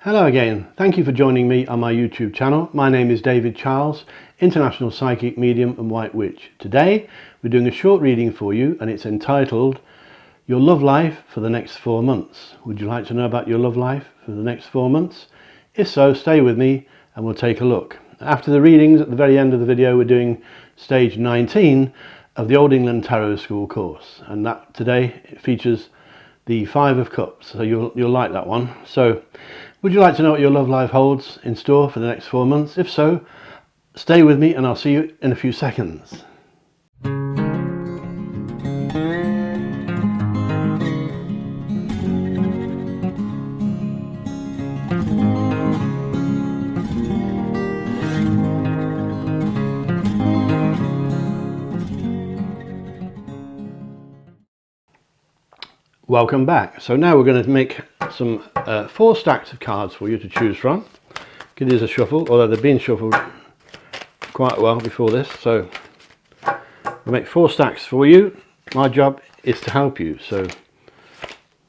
Hello again, thank you for joining me on my YouTube channel. My name is David Charles, International Psychic Medium and White Witch. Today we're doing a short reading for you and it's entitled Your Love Life for the Next 4 Months. Would you like to know about your love life for the next 4 months? If so, stay with me and we'll take a look. After the readings, at the very end of the video, we're doing stage 19 of the Old England Tarot School course, and that today it features the Five of Cups, so you'll like that one. So would you like to know what your love life holds in store for the next 4 months? If so, stay with me and I'll see you in a few seconds. Welcome back. So now we're going to make some 4 stacks of cards for you to choose from. Give these a shuffle, although they've been shuffled quite well before this. So we'll make 4 stacks for you. My job is to help you, so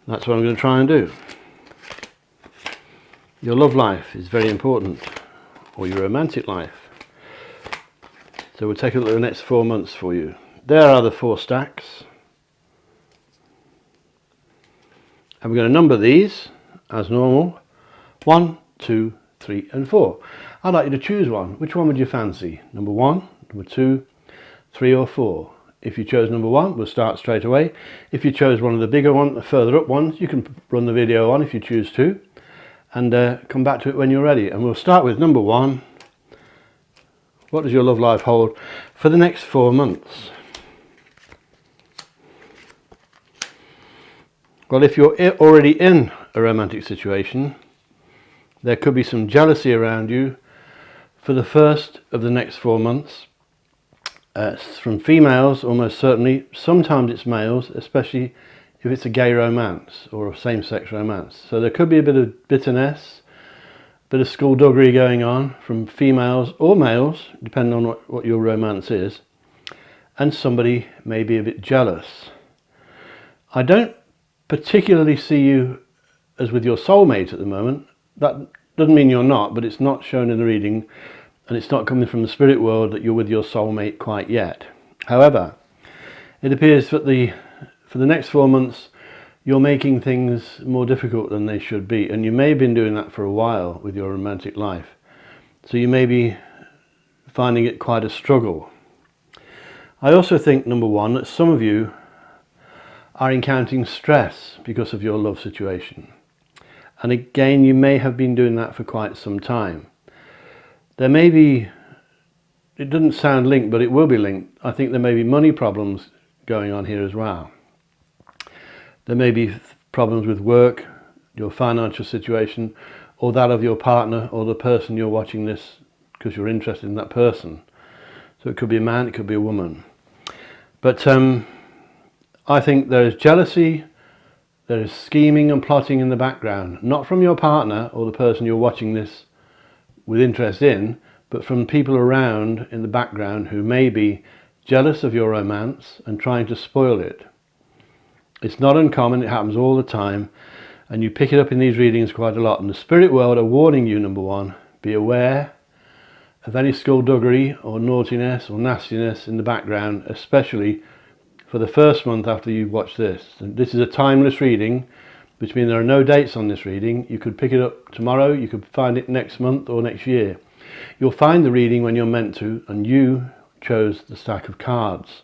that's what I'm going to try and do. Your love life is very important, or your romantic life. So we'll take a look at the next 4 months for you. There are the 4 stacks. And we're going to number these as normal. 1, 2, 3 and 4. I'd like you to choose one. Which one would you fancy? Number 1, number 2, 3 or 4. If you chose number 1, we'll start straight away. If you chose one of the bigger ones, the further up ones, you can run the video on if you choose to. And come back to it when you're ready. And we'll start with number 1. What does your love life hold for the next 4 months? Well, if you're already in a romantic situation, there could be some jealousy around you for the first of the next 4 months. From females, almost certainly. Sometimes it's males, especially if it's a gay romance or a same-sex romance. So there could be a bit of bitterness, a bit of skullduggery going on from females or males, depending on what your romance is. And somebody may be a bit jealous. I don't particularly see you as with your soulmate at the moment. That doesn't mean you're not, but it's not shown in the reading and it's not coming from the spirit world that you're with your soulmate quite yet. However, it appears that for the next 4 months you're making things more difficult than they should be, and you may have been doing that for a while with your romantic life. So you may be finding it quite a struggle. I also think, number 1, that some of you are encountering stress because of your love situation. And again, you may have been doing that for quite some time. There may be, it doesn't sound linked, but it will be linked. I think there may be money problems going on here as well. There may be problems with work, your financial situation, or that of your partner or the person you're watching this because you're interested in that person. So it could be a man, it could be a woman. But I think there is jealousy, there is scheming and plotting in the background, not from your partner or the person you're watching this with interest in, but from people around in the background who may be jealous of your romance and trying to spoil it. It's not uncommon, it happens all the time, and you pick it up in these readings quite a lot. And the spirit world are warning you, number 1, be aware of any skullduggery or naughtiness or nastiness in the background, especially for the first month after you've watched this. And this is a timeless reading, which means there are no dates on this reading. You could pick it up tomorrow, you could find it next month or next year. You'll find the reading when you're meant to, and you chose the stack of cards.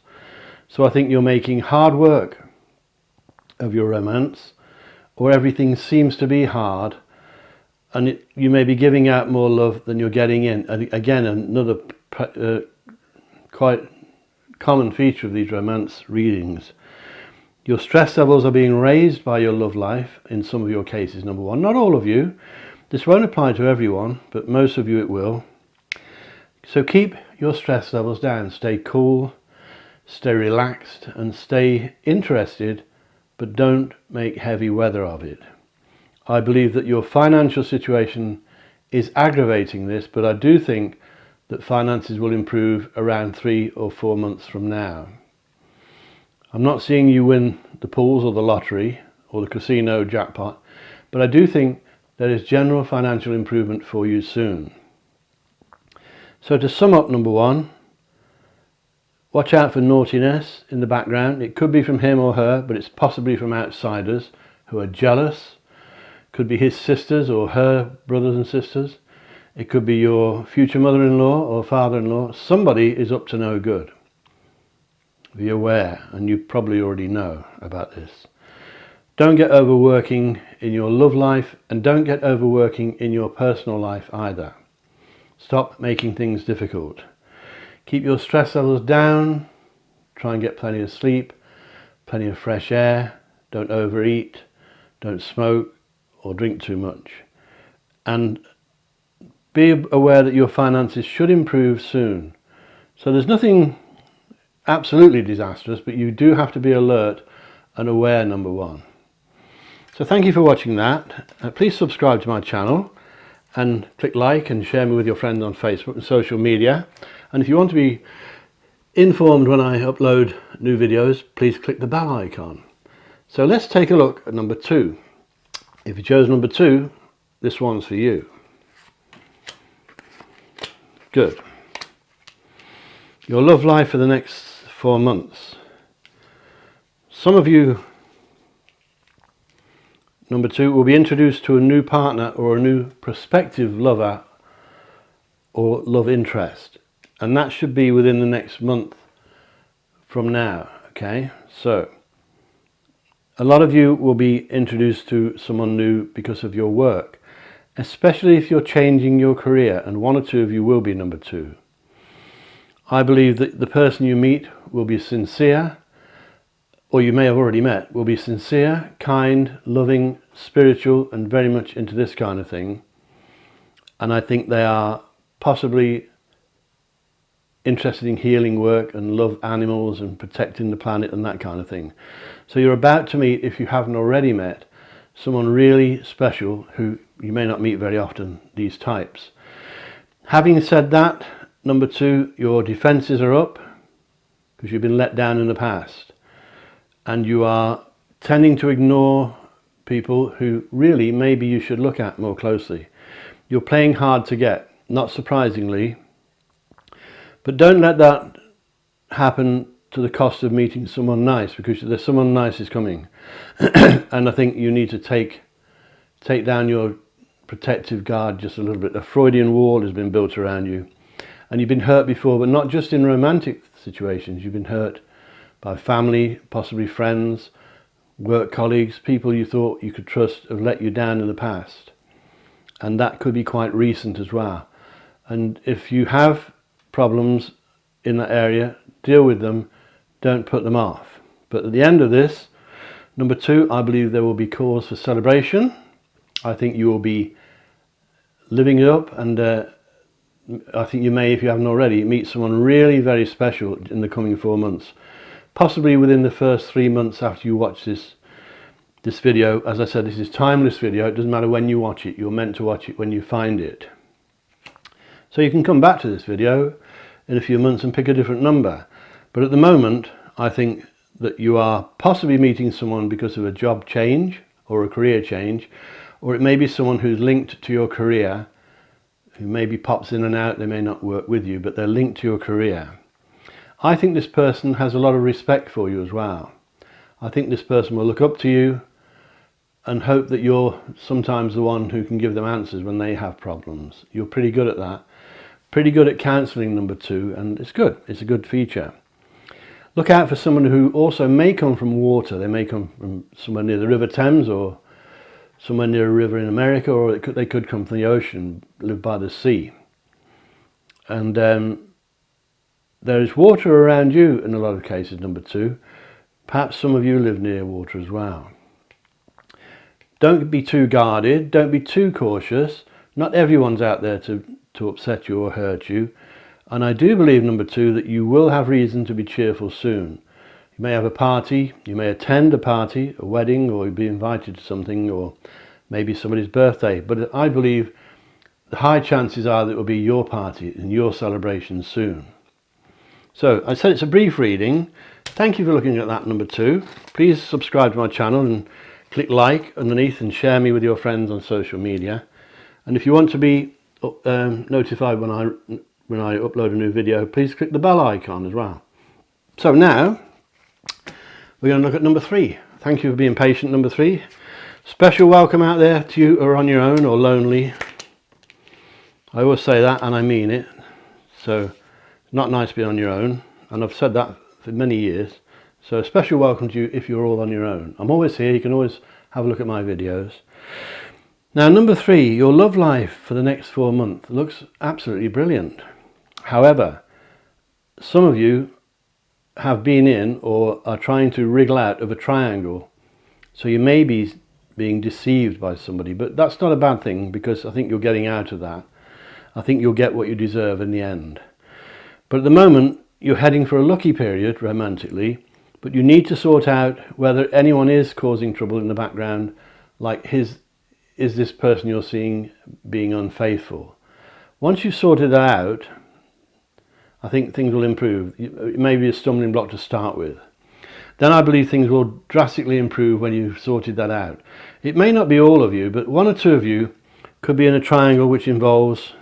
So I think you're making hard work of your romance, or everything seems to be hard, and you may be giving out more love than you're getting in. And again, another quite common feature of these romance readings. Your stress levels are being raised by your love life in some of your cases, number 1. Not all of you. This won't apply to everyone, but most of you it will. So keep your stress levels down. Stay cool, stay relaxed, and stay interested, but don't make heavy weather of it. I believe that your financial situation is aggravating this, but I do think that finances will improve around 3 or 4 months from now. I'm not seeing you win the pools or the lottery or the casino jackpot, but I do think there is general financial improvement for you soon. So to sum up, number one, watch out for naughtiness in the background. It could be from him or her, but it's possibly from outsiders who are jealous. Could be his sisters or her brothers and sisters. It could be your future mother-in-law or father-in-law. Somebody is up to no good. Be aware, and you probably already know about this. Don't get overworking in your love life, and don't get overworking in your personal life either. Stop making things difficult. Keep your stress levels down. Try and get plenty of sleep, plenty of fresh air. Don't overeat. Don't smoke or drink too much. And be aware that your finances should improve soon. So there's nothing absolutely disastrous, but you do have to be alert and aware, number one. So thank you for watching that. Please subscribe to my channel and click like and share me with your friends on Facebook and social media. And if you want to be informed when I upload new videos, please click the bell icon. So let's take a look at number two. If you chose number two, this one's for you. Good. Your love life for the next 4 months. Some of you, number two, will be introduced to a new partner or a new prospective lover or love interest. And that should be within the next month from now, okay? So, a lot of you will be introduced to someone new because of your work, especially if you're changing your career, and one or two of you will be number two. I believe that the person you meet will be sincere, or you may have already met, will be sincere, kind, loving, spiritual, and very much into this kind of thing. And I think they are possibly interested in healing work and love animals and protecting the planet and that kind of thing. So you're about to meet, if you haven't already met, someone really special who you may not meet very often, these types. Having said that, number two, your defenses are up because you've been let down in the past, and you are tending to ignore people who really maybe you should look at more closely. You're playing hard to get, not surprisingly, but don't let that happen to the cost of meeting someone nice, because there's someone nice is coming. And I think you need to take down your protective guard just a little bit. A Freudian wall has been built around you. And you've been hurt before, but not just in romantic situations. You've been hurt by family, possibly friends, work colleagues, people you thought you could trust have let you down in the past. And that could be quite recent as well. And if you have problems in that area, deal with them, don't put them off. But at the end of this, number two, I believe there will be cause for celebration. I think you will be living it up, and I think you may, if you haven't already, meet someone really very special in the coming 4 months. Possibly within the first 3 months after you watch this video. As I said, this is a timeless video. It doesn't matter when you watch it. You're meant to watch it when you find it. So you can come back to this video in a few months and pick a different number. But at the moment, I think that you are possibly meeting someone because of a job change or a career change, or it may be someone who's linked to your career, who maybe pops in and out. They may not work with you, but they're linked to your career. I think this person has a lot of respect for you as well. I think this person will look up to you and hope that you're sometimes the one who can give them answers when they have problems. You're pretty good at that. Pretty good at counselling, number two, and it's good. It's a good feature. Look out for someone who also may come from water. They may come from somewhere near the River Thames or somewhere near a river in America, or they could come from the ocean, live by the sea. And there is water around you in a lot of cases, number two. Perhaps some of you live near water as well. Don't be too guarded, don't be too cautious. Not everyone's out there to upset you or hurt you. And I do believe, number two, that you will have reason to be cheerful soon. You may have a party, you may attend a party, a wedding, or you'll be invited to something, or maybe somebody's birthday. But I believe the high chances are that it will be your party and your celebration soon. So I said it's a brief reading. Thank you for looking at that, number two. Please subscribe to my channel and click like underneath and share me with your friends on social media. And if you want to be notified when I upload a new video, please click the bell icon as well. So now we're going to look at number 3. Thank you for being patient, number 3. Special welcome out there to you who are on your own or lonely. I always say that and I mean it. So it's not nice being on your own, and I've said that for many years. So a special welcome to you if you're all on your own. I'm always here, you can always have a look at my videos. Now number 3, your love life for the next 4 months looks absolutely brilliant. However, some of you have been in or are trying to wriggle out of a triangle. So you may be being deceived by somebody, but that's not a bad thing, because I think you're getting out of that. I think you'll get what you deserve in the end. But at the moment, you're heading for a lucky period romantically, but you need to sort out whether anyone is causing trouble in the background, like is this person you're seeing being unfaithful? Once you've sorted that out, I think things will improve. It may be a stumbling block to start with. Then I believe things will drastically improve when you've sorted that out. It may not be all of you, but 1 or 2 of you could be in a triangle which involves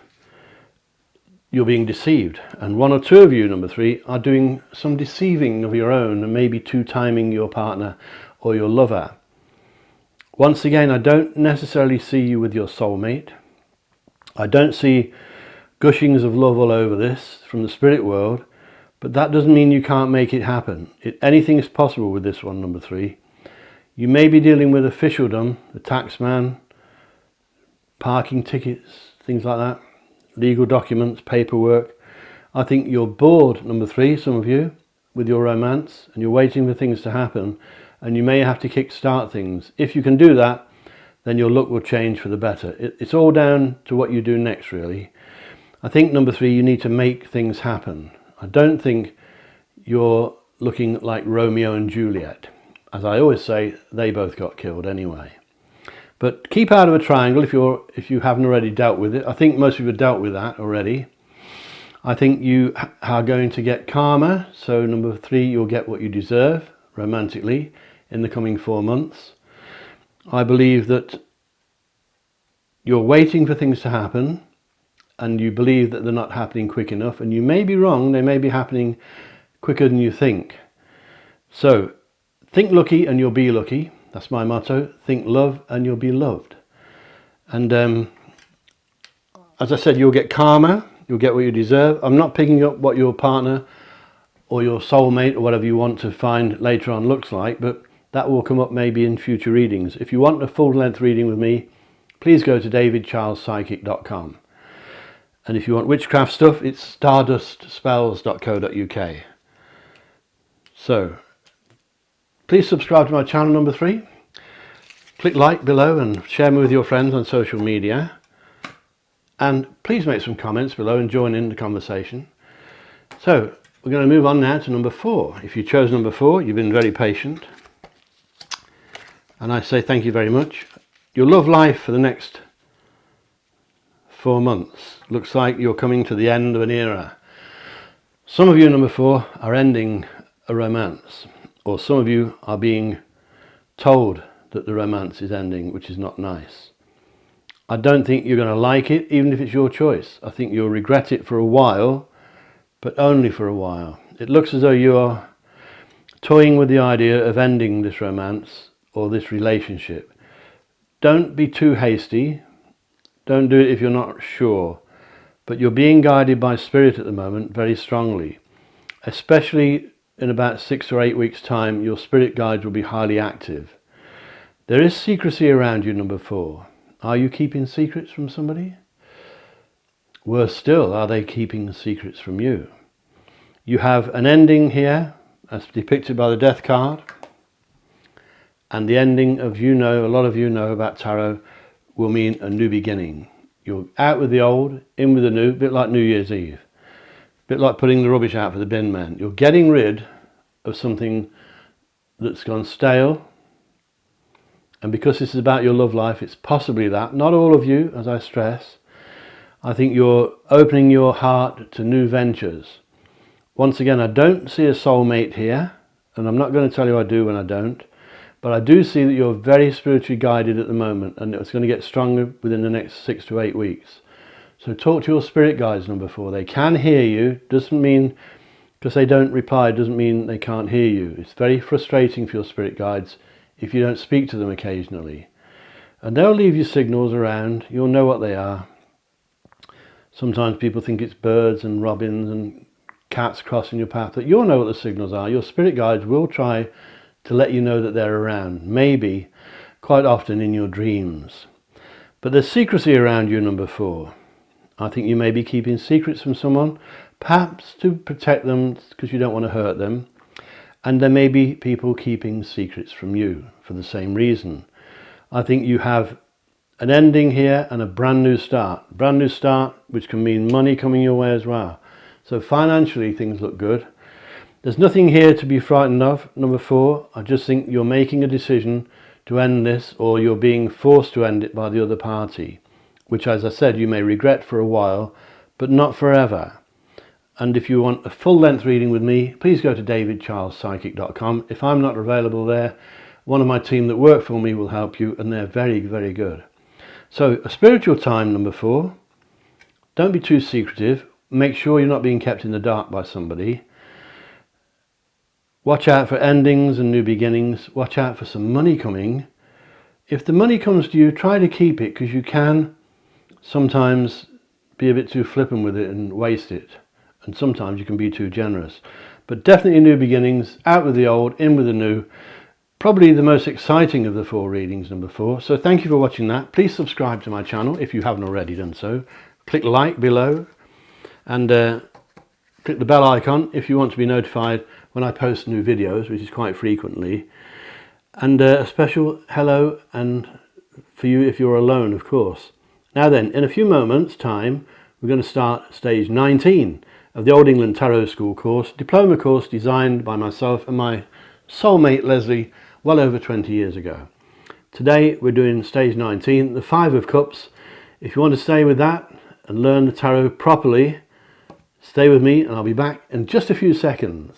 you're being deceived. And 1 or 2 of you, number 3, are doing some deceiving of your own and maybe two-timing your partner or your lover. Once again, I don't necessarily see you with your soulmate. I don't see gushings of love all over this from the spirit world. But that doesn't mean you can't make it happen. Anything is possible with this one, number 3. You may be dealing with officialdom, the taxman, parking tickets, things like that, legal documents, paperwork. I think you're bored, number 3, some of you, with your romance, and you're waiting for things to happen, and you may have to kick-start things. If you can do that, then your luck will change for the better. It's all down to what you do next, really. I think, number 3, you need to make things happen. I don't think you're looking like Romeo and Juliet. As I always say, they both got killed anyway. But keep out of a triangle if you haven't already dealt with it. I think most of you have dealt with that already. I think you are going to get karma. So number 3, you'll get what you deserve romantically in the coming 4 months. I believe that you're waiting for things to happen, and you believe that they're not happening quick enough, and you may be wrong, they may be happening quicker than you think. So think lucky and you'll be lucky. That's my motto. Think love and you'll be loved. And as I said, you'll get karma, you'll get what you deserve. I'm not picking up what your partner or your soulmate or whatever you want to find later on looks like, but that will come up maybe in future readings. If you want a full-length reading with me, please go to davidcharlespsychic.com. And if you want witchcraft stuff, it's stardustspells.co.uk. So, please subscribe to my channel, number 3. Click like below and share me with your friends on social media. And please make some comments below and join in the conversation. So, we're going to move on now to number 4. If you chose number 4, you've been very patient. And I say thank you very much. Your love life for the next 4 months looks like you're coming to the end of an era. Some of you, number 4, are ending a romance, or some of you are being told that the romance is ending, which is not nice. I don't think you're going to like it, even if it's your choice. I think you'll regret it for a while, but only for a while. It looks as though you're toying with the idea of ending this romance or this relationship. Don't be too hasty. Don't do it if you're not sure, but you're being guided by spirit at the moment very strongly. Especially in about 6 or 8 weeks' time, your spirit guides will be highly active. There is secrecy around you, number 4. Are you keeping secrets from somebody? Worse still, are they keeping secrets from you? You have an ending here, as depicted by the Death card, and the ending of, a lot of you know about tarot, will mean a new beginning. You're out with the old, in with the new, a bit like New Year's Eve. A bit like putting the rubbish out for the bin man. You're getting rid of something that's gone stale. And because this is about your love life, it's possibly that. Not all of you, as I stress. I think you're opening your heart to new ventures. Once again, I don't see a soulmate here. And I'm not going to tell you I do when I don't. But I do see that you're very spiritually guided at the moment, and it's going to get stronger within the next 6 to 8 weeks. So talk to your spirit guides, number 4. They can hear you. Doesn't mean, because they don't reply, doesn't mean they can't hear you. It's very frustrating for your spirit guides if you don't speak to them occasionally. And they'll leave you signals around. You'll know what they are. Sometimes people think it's birds and robins and cats crossing your path, but you'll know what the signals are. Your spirit guides will try to let you know that they're around, maybe quite often in your dreams. But there's secrecy around you, number 4. I think you may be keeping secrets from someone, perhaps to protect them because you don't want to hurt them. And there may be people keeping secrets from you for the same reason. I think you have an ending here and a brand new start. Brand new start, which can mean money coming your way as well. So financially, things look good. There's nothing here to be frightened of, number 4. I just think you're making a decision to end this, or you're being forced to end it by the other party, which, as I said, you may regret for a while, but not forever. And if you want a full-length reading with me, please go to davidcharlespsychic.com. If I'm not available there, one of my team that work for me will help you, and they're very, very good. So, a spiritual time, number 4. Don't be too secretive. Make sure you're not being kept in the dark by somebody. Watch out for endings and new beginnings. Watch out for some money coming. If the money comes to you, try to keep it, because you can sometimes be a bit too flippant with it and waste it. And sometimes you can be too generous. But definitely new beginnings, out with the old, in with the new. Probably the most exciting of the 4 readings, number 4. So thank you for watching that. Please subscribe to my channel if you haven't already done so. Click like below and click the bell icon if you want to be notified when I post new videos, which is quite frequently. And a special hello and for you if you're alone, of course. Now then, in a few moments' time, we're going to start stage 19 of the Old England Tarot School course, diploma course designed by myself and my soulmate Leslie well over 20 years ago. Today we're doing stage 19, the 5 of Cups. If you want to stay with that and learn the tarot properly, stay with me and I'll be back in just a few seconds.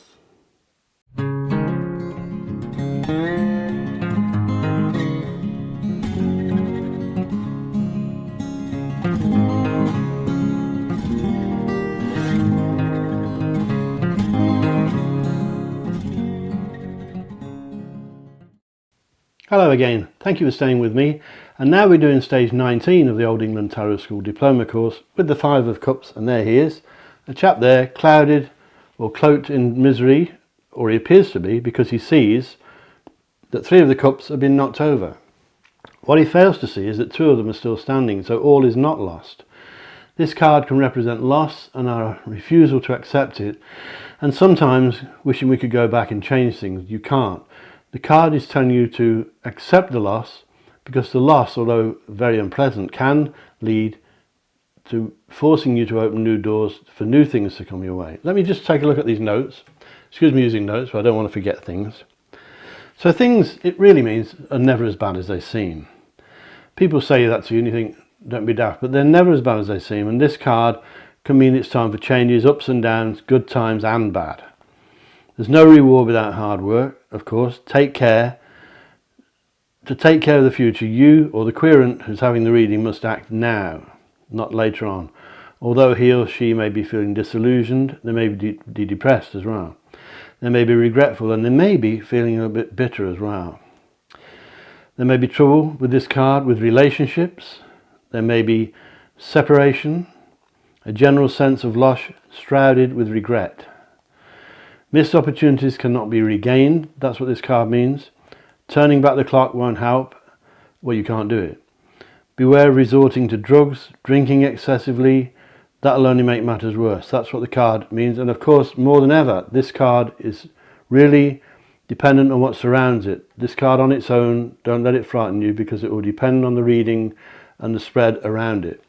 Hello again, thank you for staying with me, and now we're doing stage 19 of the Old England Tarot School Diploma course with the 5 of Cups, and there he is, a chap there clouded or cloaked in misery, or he appears to be, because he sees that 3 of the cups have been knocked over. What he fails to see is that 2 of them are still standing, so all is not lost. This card can represent loss and our refusal to accept it, and sometimes wishing we could go back and change things. You can't. The card is telling you to accept the loss, because the loss, although very unpleasant, can lead to forcing you to open new doors for new things to come your way. Let me just take a look at these notes. Excuse me using notes, but I don't want to forget things. So things, it really means, are never as bad as they seem. People say that to you and you think, don't be daft, but they're never as bad as they seem, and this card can mean it's time for changes, ups and downs, good times and bad. There's no reward without hard work, of course. Take care. To take care of the future, you or the querent who's having the reading must act now, not later on. Although he or she may be feeling disillusioned, they may be depressed as well. They may be regretful, and they may be feeling a bit bitter as well. There may be trouble with this card with relationships. There may be separation, a general sense of loss shrouded with regret. Missed opportunities cannot be regained. That's what this card means. Turning back the clock won't help. Well, you can't do it. Beware of resorting to drugs, drinking excessively. That'll only make matters worse. That's what the card means. And of course, more than ever, this card is really dependent on what surrounds it. This card on its own, don't let it frighten you, because it will depend on the reading and the spread around it.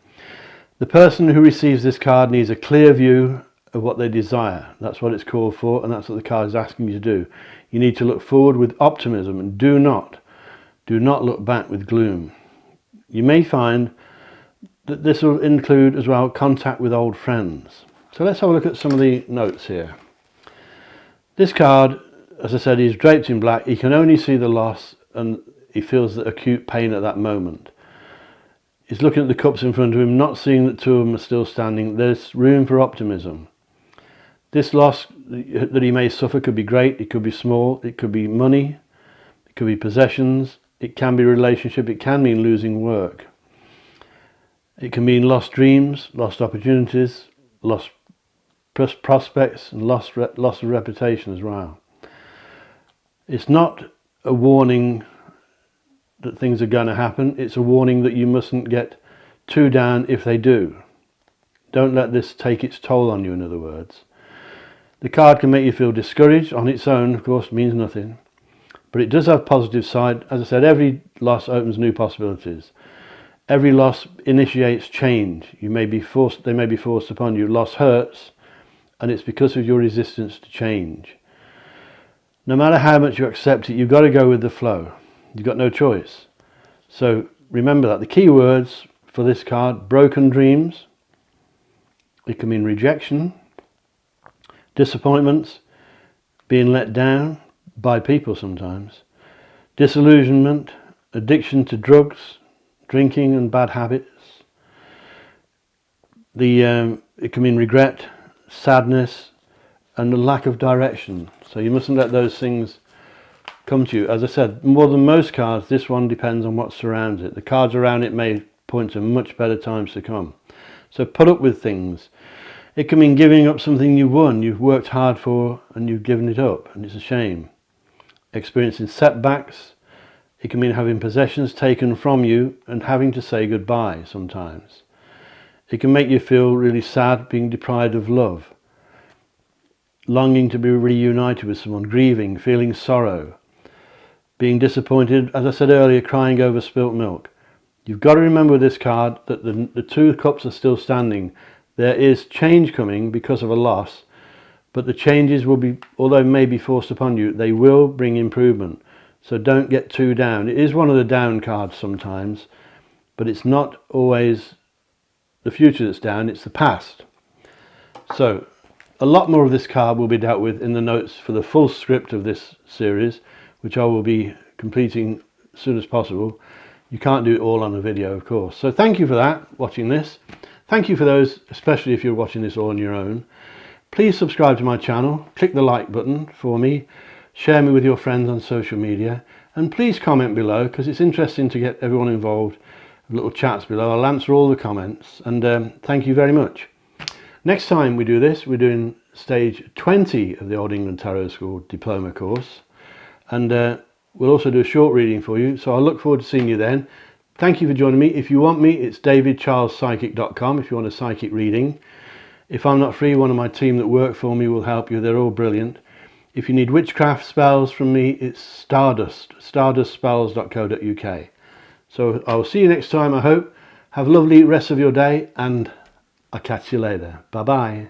The person who receives this card needs a clear view of what they desire. That's what it's called for, and that's what the card is asking you to do. You need to look forward with optimism, and do not look back with gloom. You may find that this will include as well contact with old friends. So let's have a look at some of the notes here. This card, as I said, is draped in black. You can only see the loss and he feels the acute pain at that moment. He's looking at the cups in front of him, not seeing that two of them are still standing. There's room for optimism. This loss that he may suffer could be great, it could be small, it could be money, it could be possessions, it can be relationship, it can mean losing work. It can mean lost dreams, lost opportunities, lost prospects, and loss of reputation as well. It's not a warning that things are going to happen, it's a warning that you mustn't get too down if they do. Don't let this take its toll on you, in other words. The card can make you feel discouraged. On its own, of course, means nothing. But it does have a positive side. As I said, every loss opens new possibilities. Every loss initiates change. They may be forced upon you. Loss hurts, and it's because of your resistance to change. No matter how much you accept it, you've got to go with the flow. You've got no choice. So remember that. The key words for this card: broken dreams. It can mean rejection, disappointments, being let down by people sometimes, disillusionment, addiction to drugs, drinking and bad habits. It can mean regret, sadness, and a lack of direction. So you mustn't let those things come to you. As I said, more than most cards, this one depends on what surrounds it. The cards around it may point to much better times to come. So put up with things. It can mean giving up something you won, you've worked hard for, and you've given it up, and it's a shame. Experiencing setbacks. It can mean having possessions taken from you and having to say goodbye sometimes. It can make you feel really sad, being deprived of love, longing to be reunited with someone, grieving, feeling sorrow, being disappointed, as I said earlier, crying over spilt milk. You've got to remember with this card that the two cups are still standing. There is change coming because of a loss, but the changes will be, although may be forced upon you, they will bring improvement. So don't get too down. It is one of the down cards sometimes, but it's not always the future that's down, it's the past. So a lot more of this card will be dealt with in the notes for the full script of this series, which I will be completing as soon as possible. You can't do it all on a video, of course. So thank you for that, watching this. Thank you for those, especially if you're watching this all on your own. Please subscribe to my channel, click the like button for me, share me with your friends on social media, and please comment below, because it's interesting to get everyone involved. Little chats below, I'll answer all the comments, and thank you very much. Next time we do this, we're doing stage 20 of the Old England Tarot School diploma course, and we'll also do a short reading for you, so I look forward to seeing you then. Thank you for joining me. If you want me, it's davidcharlespsychic.com if you want a psychic reading. If I'm not free, one of my team that work for me will help you. They're all brilliant. If you need witchcraft spells from me, it's stardustspells.co.uk. So I'll see you next time, I hope. Have a lovely rest of your day, and I'll catch you later. Bye-bye.